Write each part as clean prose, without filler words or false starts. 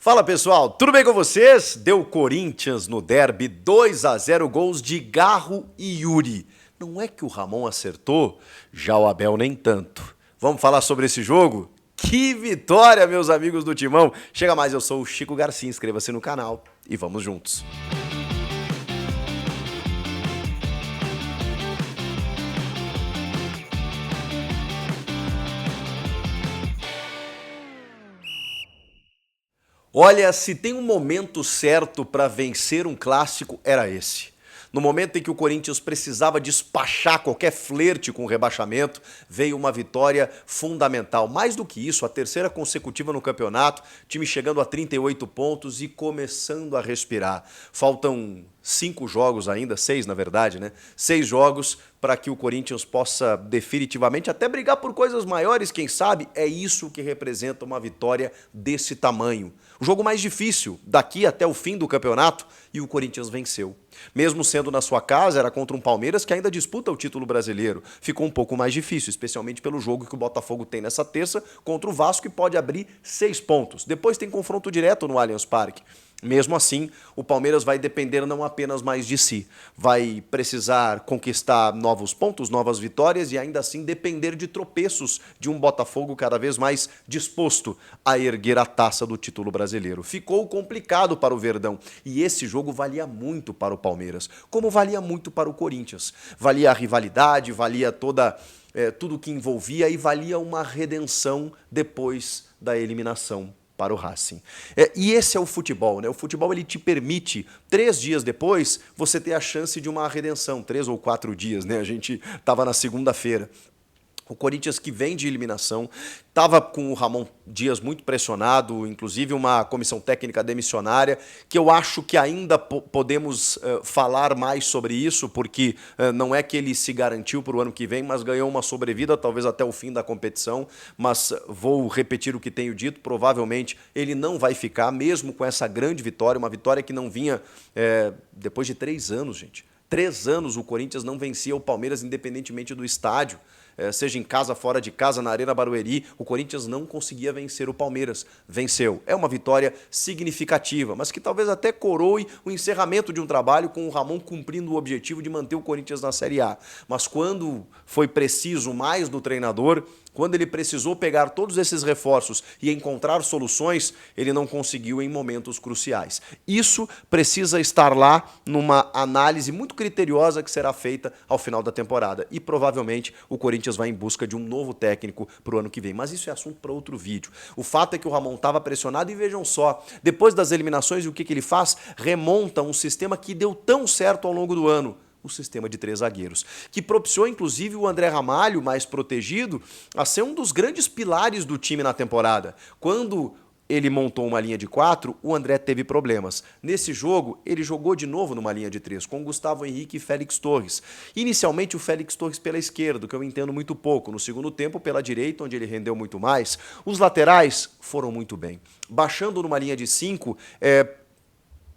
Fala pessoal, tudo bem com vocês? Deu Corinthians no derby 2-0, gols de Garro e Yuri. Não é que o Ramon acertou, já o Abel nem tanto. Vamos falar sobre esse jogo? Que vitória, meus amigos do Timão! Chega mais, eu sou o Chico Garcia, inscreva-se no canal e vamos juntos. Olha, se tem um momento certo para vencer um clássico, era esse. No momento em que o Corinthians precisava despachar qualquer flerte com o rebaixamento, veio uma vitória fundamental. Mais do que isso, a terceira consecutiva no campeonato, time chegando a 38 pontos e começando a respirar. Faltam 5 jogos ainda, 6 na verdade, né? 6 jogos para que o Corinthians possa definitivamente até brigar por coisas maiores, quem sabe? É isso que representa uma vitória desse tamanho. O jogo mais difícil daqui até o fim do campeonato e o Corinthians venceu. Mesmo sendo na sua casa, era contra um Palmeiras que ainda disputa o título brasileiro. Ficou um pouco mais difícil, especialmente pelo jogo que o Botafogo tem nessa terça contra o Vasco e pode abrir 6 pontos. Depois tem confronto direto no Allianz Parque. Mesmo assim, o Palmeiras vai depender não apenas mais de si, vai precisar conquistar novos pontos, novas vitórias e ainda assim depender de tropeços de um Botafogo cada vez mais disposto a erguer a taça do título brasileiro. Ficou complicado para o Verdão e esse jogo valia muito para o Palmeiras, como valia muito para o Corinthians. Valia a rivalidade, valia tudo que envolvia e valia uma redenção depois da eliminação para o Racing. E esse é o futebol, né? O futebol ele te permite, 3 dias depois, você ter a chance de uma redenção, 3 ou 4 dias, né? A gente estava na segunda-feira. O Corinthians que vem de eliminação, estava com o Ramon Dias muito pressionado, inclusive uma comissão técnica demissionária, que eu acho que ainda podemos falar mais sobre isso, porque não é que ele se garantiu para o ano que vem, mas ganhou uma sobrevida, talvez até o fim da competição, mas vou repetir o que tenho dito, provavelmente ele não vai ficar, mesmo com essa grande vitória, uma vitória que não vinha depois de 3 anos, gente. 3 anos o Corinthians não vencia o Palmeiras independentemente do estádio. Seja em casa, fora de casa, na Arena Barueri, o Corinthians não conseguia vencer o Palmeiras. Venceu. É uma vitória significativa, mas que talvez até coroe o encerramento de um trabalho com o Ramon cumprindo o objetivo de manter o Corinthians na Série A. Mas quando foi preciso mais do treinador, quando ele precisou pegar todos esses reforços e encontrar soluções, ele não conseguiu em momentos cruciais. Isso precisa estar lá numa análise muito criteriosa que será feita ao final da temporada. E provavelmente o Corinthians vai em busca de um novo técnico para o ano que vem. Mas isso é assunto para outro vídeo. O fato é que o Ramon estava pressionado e vejam só, depois das eliminações, o que ele faz? Remonta um sistema que deu tão certo ao longo do ano. O sistema de 3 zagueiros, que propiciou inclusive o André Ramalho, mais protegido, a ser um dos grandes pilares do time na temporada. Quando ele montou uma linha de 4, o André teve problemas. Nesse jogo, ele jogou de novo numa linha de 3, com Gustavo Henrique e Félix Torres. Inicialmente, o Félix Torres pela esquerda, que eu entendo muito pouco. No segundo tempo, pela direita, onde ele rendeu muito mais. Os laterais foram muito bem. Baixando numa linha de 5,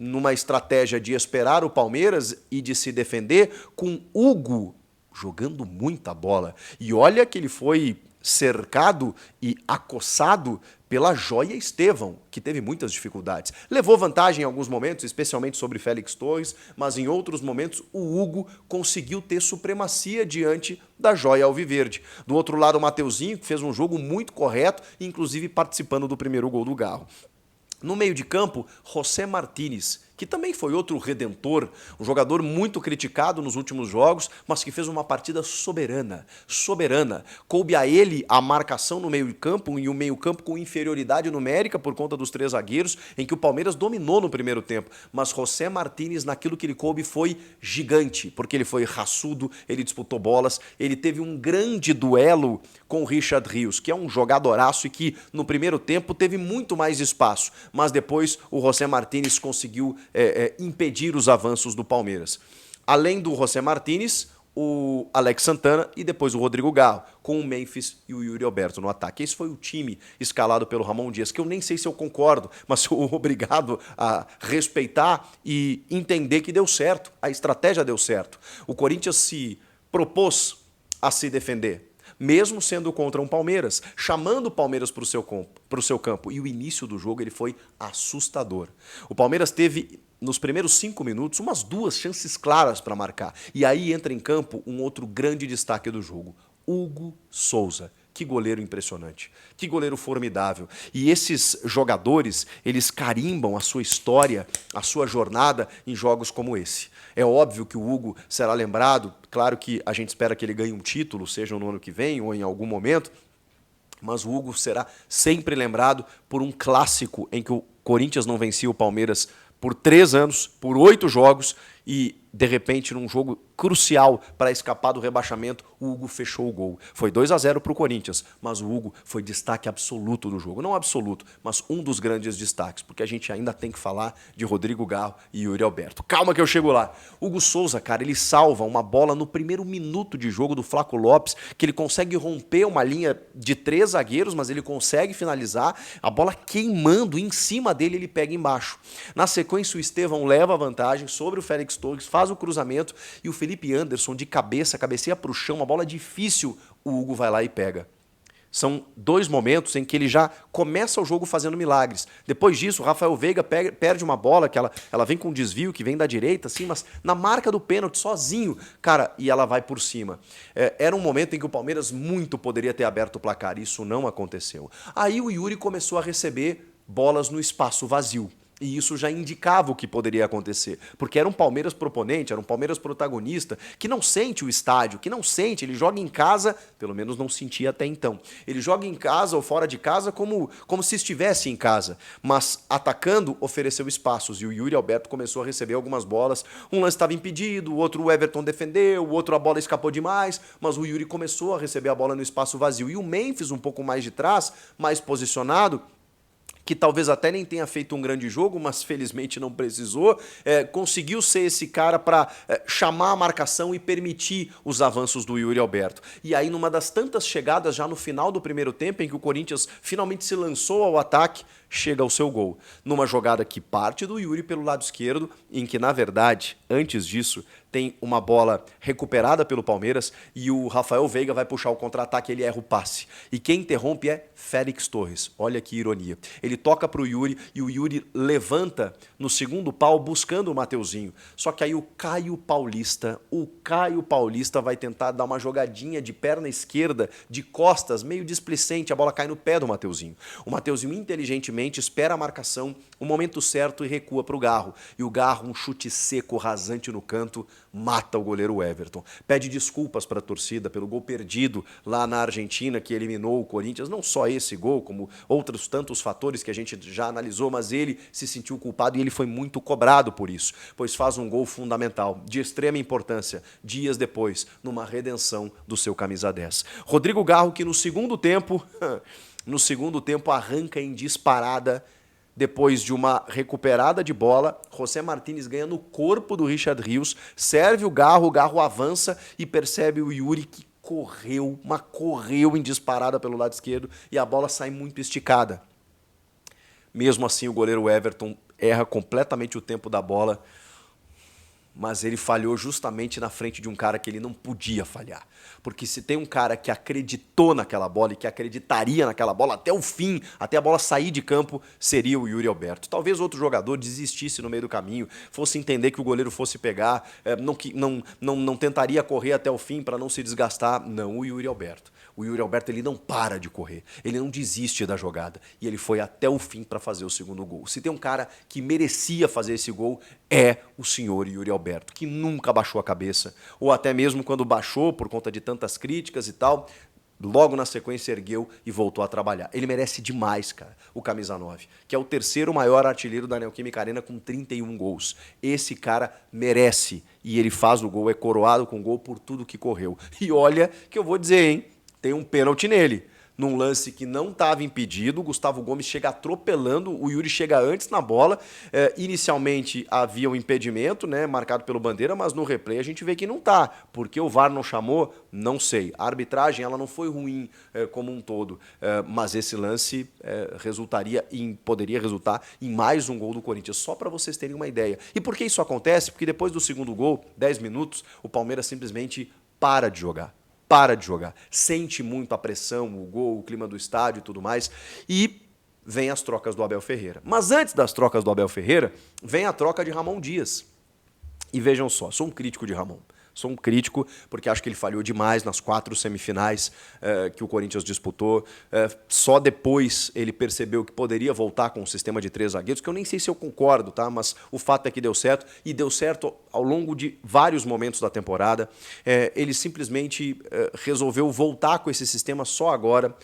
numa estratégia de esperar o Palmeiras e de se defender, com Hugo jogando muita bola. E olha que ele foi cercado e acossado pela Joia Estevão, que teve muitas dificuldades. Levou vantagem em alguns momentos, especialmente sobre Félix Torres, mas em outros momentos o Hugo conseguiu ter supremacia diante da Joia Alviverde. Do outro lado, o Mateuzinho, que fez um jogo muito correto, inclusive participando do primeiro gol do Garro. No meio de campo, José Martínez, que também foi outro redentor, um jogador muito criticado nos últimos jogos, mas que fez uma partida soberana. Coube a ele a marcação no meio de campo e o meio campo com inferioridade numérica por conta dos 3 zagueiros, em que o Palmeiras dominou no primeiro tempo. Mas José Martínez, naquilo que ele coube, foi gigante, porque ele foi raçudo, ele disputou bolas, ele teve um grande duelo com o Richard Rios, que é um jogadoraço e que no primeiro tempo teve muito mais espaço, mas depois o José Martínez conseguiu impedir os avanços do Palmeiras. Além do José Martínez, o Alex Santana e depois o Rodrigo Garro, com o Memphis e o Yuri Alberto no ataque. Esse foi o time escalado pelo Ramon Dias, que eu nem sei se eu concordo, mas sou obrigado a respeitar e entender que deu certo, a estratégia deu certo. O Corinthians se propôs a se defender, mesmo sendo contra um Palmeiras, chamando o Palmeiras para o seu campo. E o início do jogo ele foi assustador. O Palmeiras teve, nos primeiros 5 minutos, umas 2 chances claras para marcar. E aí entra em campo um outro grande destaque do jogo, Hugo Souza. Que goleiro impressionante, que goleiro formidável. E esses jogadores, eles carimbam a sua história, a sua jornada em jogos como esse. É óbvio que o Hugo será lembrado, claro que a gente espera que ele ganhe um título, seja no ano que vem ou em algum momento, mas o Hugo será sempre lembrado por um clássico em que o Corinthians não vencia o Palmeiras por 3 anos, por 8 jogos, e de repente num jogo crucial para escapar do rebaixamento, o Hugo fechou o gol. Foi 2-0 para o Corinthians, mas o Hugo foi destaque absoluto do jogo. Não absoluto, mas um dos grandes destaques, porque a gente ainda tem que falar de Rodrigo Garro e Yuri Alberto. Calma que eu chego lá. Hugo Souza, cara, ele salva uma bola no primeiro minuto de jogo do Flaco Lopes, que ele consegue romper uma linha de 3 zagueiros, mas ele consegue finalizar, a bola queimando em cima dele, ele pega embaixo. Na sequência, o Estevão leva a vantagem sobre o Félix Torres, faz o cruzamento e o Felipe Anderson de cabeça, cabeceia para o chão, uma bola difícil, o Hugo vai lá e pega. São 2 momentos em que ele já começa o jogo fazendo milagres. Depois disso, o Rafael Veiga perde uma bola, que ela vem com um desvio, que vem da direita, assim, mas na marca do pênalti, sozinho, cara, e ela vai por cima. Era um momento em que o Palmeiras muito poderia ter aberto o placar, isso não aconteceu. Aí o Yuri começou a receber bolas no espaço vazio. E isso já indicava o que poderia acontecer, porque era um Palmeiras proponente, era um Palmeiras protagonista, que não sente o estádio, que não sente, ele joga em casa, pelo menos não sentia até então. Ele joga em casa ou fora de casa como se estivesse em casa, mas atacando ofereceu espaços e o Yuri Alberto começou a receber algumas bolas. Um lance estava impedido, o outro o Everton defendeu, o outro a bola escapou demais, mas o Yuri começou a receber a bola no espaço vazio. E o Memphis um pouco mais de trás, mais posicionado, que talvez até nem tenha feito um grande jogo, mas felizmente não precisou, conseguiu ser esse cara para chamar a marcação e permitir os avanços do Yuri Alberto. E aí, numa das tantas chegadas, já no final do primeiro tempo, em que o Corinthians finalmente se lançou ao ataque, chega ao seu gol. Numa jogada que parte do Yuri pelo lado esquerdo, em que, na verdade, antes disso, tem uma bola recuperada pelo Palmeiras e o Rafael Veiga vai puxar o contra-ataque, ele erra o passe. E quem interrompe é Félix Torres. Olha que ironia. Ele toca para o Yuri e o Yuri levanta no segundo pau buscando o Mateuzinho. Só que aí o Caio Paulista vai tentar dar uma jogadinha de perna esquerda, de costas, meio displicente, a bola cai no pé do Mateuzinho. O Mateuzinho inteligentemente espera a marcação, o momento certo e recua para o Garro. E o Garro, um chute seco, rasante no canto, mata o goleiro Everton. Pede desculpas para a torcida pelo gol perdido lá na Argentina, que eliminou o Corinthians. Não só esse gol, como outros tantos fatores que a gente já analisou, mas ele se sentiu culpado e ele foi muito cobrado por isso, pois faz um gol fundamental, de extrema importância, dias depois, numa redenção do seu camisa 10. Rodrigo Garro, que no segundo tempo arranca em disparada. Depois de uma recuperada de bola, José Martínez ganha no corpo do Richard Rios, serve o Garro avança e percebe o Yuri que correu em disparada pelo lado esquerdo e a bola sai muito esticada. Mesmo assim, o goleiro Everton erra completamente o tempo da bola, mas ele falhou justamente na frente de um cara que ele não podia falhar. Porque se tem um cara que acreditou naquela bola e que acreditaria naquela bola até o fim, até a bola sair de campo, seria o Yuri Alberto. Talvez outro jogador desistisse no meio do caminho, fosse entender que o goleiro fosse pegar, não tentaria correr até o fim para não se desgastar. Não, o Yuri Alberto. O Yuri Alberto, ele não para de correr, ele não desiste da jogada e ele foi até o fim para fazer o segundo gol. Se tem um cara que merecia fazer esse gol, é o senhor Yuri Alberto, que nunca baixou a cabeça, ou até mesmo quando baixou por conta de tantas críticas e tal, logo na sequência ergueu e voltou a trabalhar. Ele merece demais, cara, o camisa 9, que é o 3º maior artilheiro da Neoquímica Arena com 31 gols. Esse cara merece e ele faz o gol, é coroado com gol por tudo que correu. E olha que eu vou dizer, hein? Tem um pênalti nele. Num lance que não estava impedido, o Gustavo Gomes chega atropelando, o Yuri chega antes na bola. Inicialmente havia um impedimento, né, marcado pelo Bandeira, mas no replay a gente vê que não tá. Porque o VAR não chamou? Não sei. A arbitragem ela não foi ruim como um todo, mas esse lance poderia resultar em mais um gol do Corinthians, só para vocês terem uma ideia. E por que isso acontece? Porque depois do segundo gol, 10 minutos, o Palmeiras simplesmente para de jogar. para de jogar. Sente muito a pressão, o gol, o clima do estádio e tudo mais. E vem as trocas do Abel Ferreira. Mas antes das trocas do Abel Ferreira, vem a troca de Ramon Dias. E vejam só, sou um crítico de Ramon. Sou um crítico porque acho que ele falhou demais nas 4 semifinais que o Corinthians disputou. Só depois ele percebeu que poderia voltar com um sistema de 3 zagueiros, que eu nem sei se eu concordo, tá? Mas o fato é que deu certo, e deu certo ao longo de vários momentos da temporada. Ele simplesmente resolveu voltar com esse sistema só agora.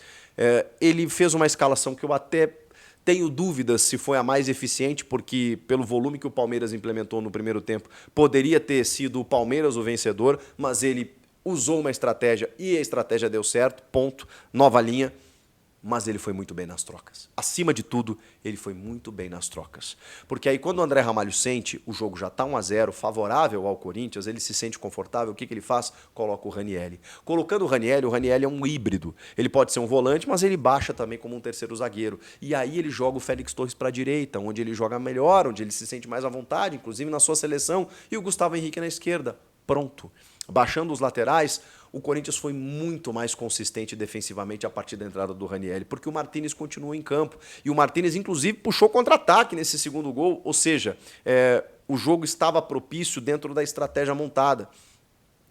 Ele fez uma escalação que eu até tenho dúvidas se foi a mais eficiente, porque pelo volume que o Palmeiras implementou no primeiro tempo, poderia ter sido o Palmeiras o vencedor, mas ele usou uma estratégia e a estratégia deu certo, ponto, nova linha. Mas ele foi muito bem nas trocas. Acima de tudo, ele foi muito bem nas trocas. Porque aí quando o André Ramalho sente, o jogo já está 1-0, favorável ao Corinthians, ele se sente confortável, o que ele faz? Coloca o Ranielli. Colocando o Ranielli é um híbrido. Ele pode ser um volante, mas ele baixa também como um terceiro zagueiro. E aí ele joga o Félix Torres para a direita, onde ele joga melhor, onde ele se sente mais à vontade, inclusive na sua seleção, e o Gustavo Henrique na esquerda. Pronto. Baixando os laterais, o Corinthians foi muito mais consistente defensivamente a partir da entrada do Ranielli, porque o Martínez continuou em campo. E o Martínez, inclusive, puxou contra-ataque nesse segundo gol, ou seja, o jogo estava propício dentro da estratégia montada.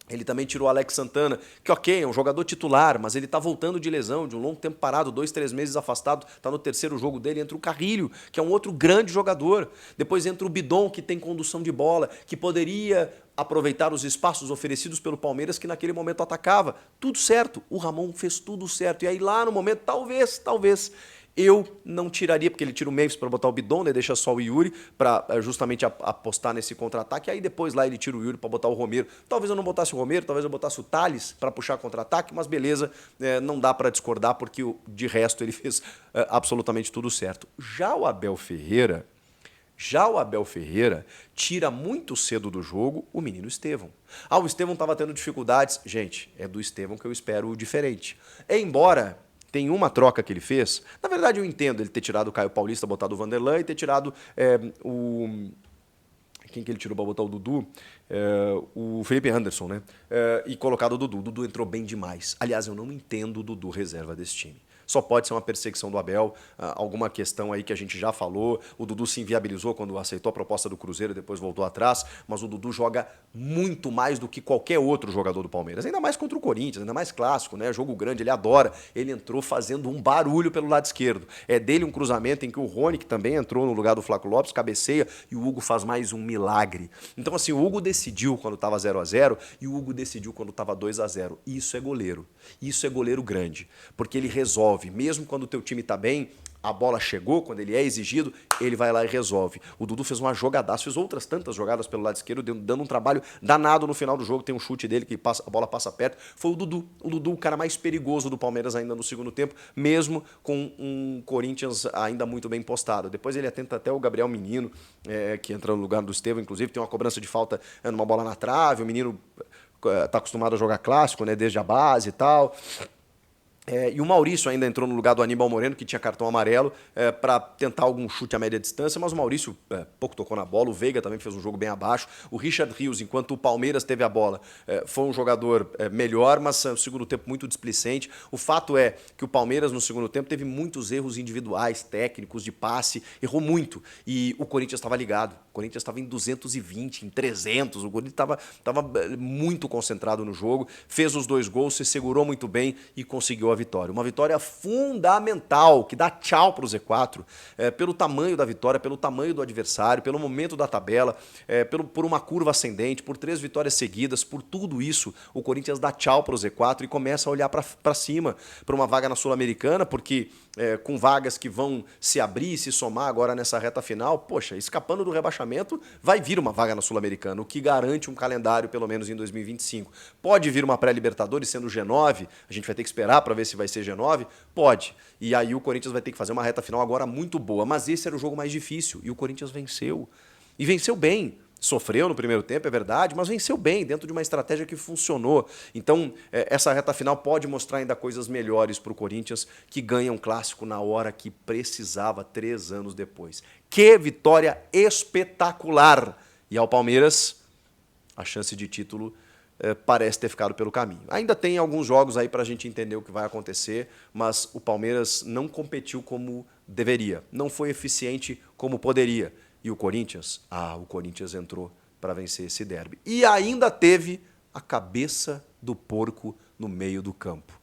Ele também tirou o Alex Santana, que ok, é um jogador titular, mas ele está voltando de lesão, de um longo tempo parado, 2, 3 meses afastado, está no terceiro jogo dele, entra o Carrilho, que é um outro grande jogador. Depois entra o Bidon, que tem condução de bola, que poderia aproveitar os espaços oferecidos pelo Palmeiras, que naquele momento atacava. Tudo certo, o Ramon fez tudo certo. E aí lá no momento, talvez, eu não tiraria, porque ele tira o Memphis para botar o Bidon, né, deixa só o Yuri para justamente apostar nesse contra-ataque. Aí depois lá ele tira o Yuri para botar o Romero. Talvez eu não botasse o Romero, talvez eu botasse o Thales para puxar contra-ataque, mas beleza, não dá para discordar, porque de resto ele fez absolutamente tudo certo. Já o Abel Ferreira tira muito cedo do jogo o menino Estevão. O Estevão estava tendo dificuldades. Gente, é do Estevão que eu espero diferente. Embora tem uma troca que ele fez, na verdade eu entendo ele ter tirado o Caio Paulista, botado o Vanderlan e ter tirado quem que ele tirou para botar o Dudu? O Felipe Anderson, né? E colocado o Dudu. O Dudu entrou bem demais. Aliás, eu não entendo o Dudu reserva desse time. Só pode ser uma perseguição do Abel, alguma questão aí que a gente já falou. O Dudu se inviabilizou quando aceitou a proposta do Cruzeiro e depois voltou atrás, mas o Dudu joga muito mais do que qualquer outro jogador do Palmeiras, ainda mais contra o Corinthians, ainda mais clássico, né? Jogo grande, ele adora. Ele entrou fazendo um barulho pelo lado esquerdo. É dele um cruzamento em que o Rony, que também entrou no lugar do Flaco Lopes, cabeceia e o Hugo faz mais um milagre. Então assim, o Hugo decidiu quando estava 0-0 e o Hugo decidiu quando estava 2-0. Isso é goleiro. Isso é goleiro grande, porque ele resolve. Mesmo quando o teu time está bem, a bola chegou, quando ele é exigido, ele vai lá e resolve. O Dudu fez uma jogadaça, fez outras tantas jogadas pelo lado esquerdo, dando um trabalho danado no final do jogo. Tem um chute dele que a bola passa perto. Foi o Dudu. O Dudu, o cara mais perigoso do Palmeiras ainda no segundo tempo, mesmo com um Corinthians ainda muito bem postado. Depois ele atenta até o Gabriel Menino, que entra no lugar do Estevão, inclusive, tem uma cobrança de falta numa bola na trave. O menino está acostumado a jogar clássico, né, desde a base e tal. E o Maurício ainda entrou no lugar do Aníbal Moreno, que tinha cartão amarelo, para tentar algum chute a média distância, mas o Maurício pouco tocou na bola. O Veiga também fez um jogo bem abaixo. O Richard Rios, enquanto o Palmeiras teve a bola, foi um jogador melhor, mas no segundo tempo muito displicente. O fato é que o Palmeiras no segundo tempo teve muitos erros individuais, técnicos, de passe, errou muito. E o Corinthians estava ligado. O Corinthians estava em 220, em 300. O Corinthians estava muito concentrado no jogo, fez os 2 gols, se segurou muito bem e conseguiu a vitória. Uma vitória fundamental, que dá tchau para o Z4, pelo tamanho da vitória, pelo tamanho do adversário, pelo momento da tabela, por uma curva ascendente, por 3 vitórias seguidas, por tudo isso, o Corinthians dá tchau para o Z4 e começa a olhar para cima, para uma vaga na Sul-Americana, porque com vagas que vão se abrir e se somar agora nessa reta final, poxa, escapando do rebaixamento, vai vir uma vaga na Sul-Americana, o que garante um calendário, pelo menos em 2025. Pode vir uma pré-Libertadores sendo G9, a gente vai ter que esperar para ver se vai ser G9? Pode. E aí o Corinthians vai ter que fazer uma reta final agora muito boa, mas esse era o jogo mais difícil e o Corinthians venceu. E venceu bem. Sofreu no primeiro tempo, é verdade, mas venceu bem, dentro de uma estratégia que funcionou. Então, essa reta final pode mostrar ainda coisas melhores para o Corinthians, que ganha um clássico na hora que precisava, 3 anos depois. Que vitória espetacular! E ao Palmeiras, a chance de título parece ter ficado pelo caminho. Ainda tem alguns jogos aí para a gente entender o que vai acontecer, mas o Palmeiras não competiu como deveria, não foi eficiente como poderia. E o Corinthians? O Corinthians entrou para vencer esse derby. E ainda teve a cabeça do porco no meio do campo.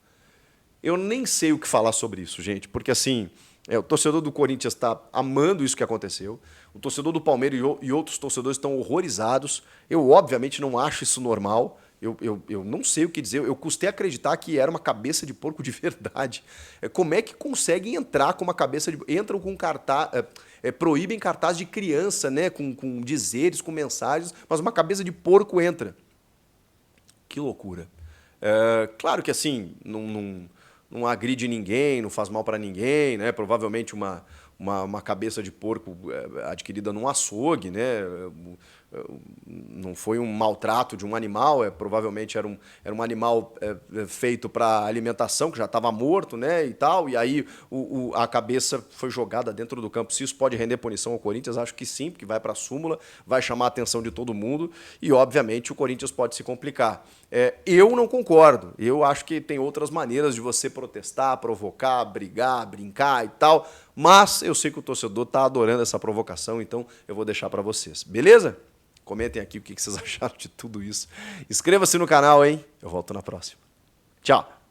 Eu nem sei o que falar sobre isso, gente, porque assim, o torcedor do Corinthians está amando isso que aconteceu, o torcedor do Palmeiras e outros torcedores estão horrorizados. Eu, obviamente, não acho isso normal. Eu não sei o que dizer. Eu custei acreditar que era uma cabeça de porco de verdade. Como é que conseguem entrar com uma cabeça de... Entram com cartaz... proíbem cartaz de criança, né? Com dizeres, com mensagens, mas uma cabeça de porco entra. Que loucura. Claro que assim, não agride ninguém, não faz mal para ninguém, né? Provavelmente uma cabeça de porco adquirida num açougue, né? Não foi um maltrato de um animal, provavelmente era um animal feito para alimentação, que já estava morto, né? E tal, e aí a cabeça foi jogada dentro do campo. Se isso pode render punição ao Corinthians, acho que sim, porque vai para a súmula, vai chamar a atenção de todo mundo e, obviamente, o Corinthians pode se complicar. Eu não concordo. Eu acho que tem outras maneiras de você protestar, provocar, brigar, brincar e tal, mas eu sei que o torcedor está adorando essa provocação, então eu vou deixar para vocês. Beleza? Comentem aqui o que vocês acharam de tudo isso. Inscreva-se no canal, hein? Eu volto na próxima. Tchau!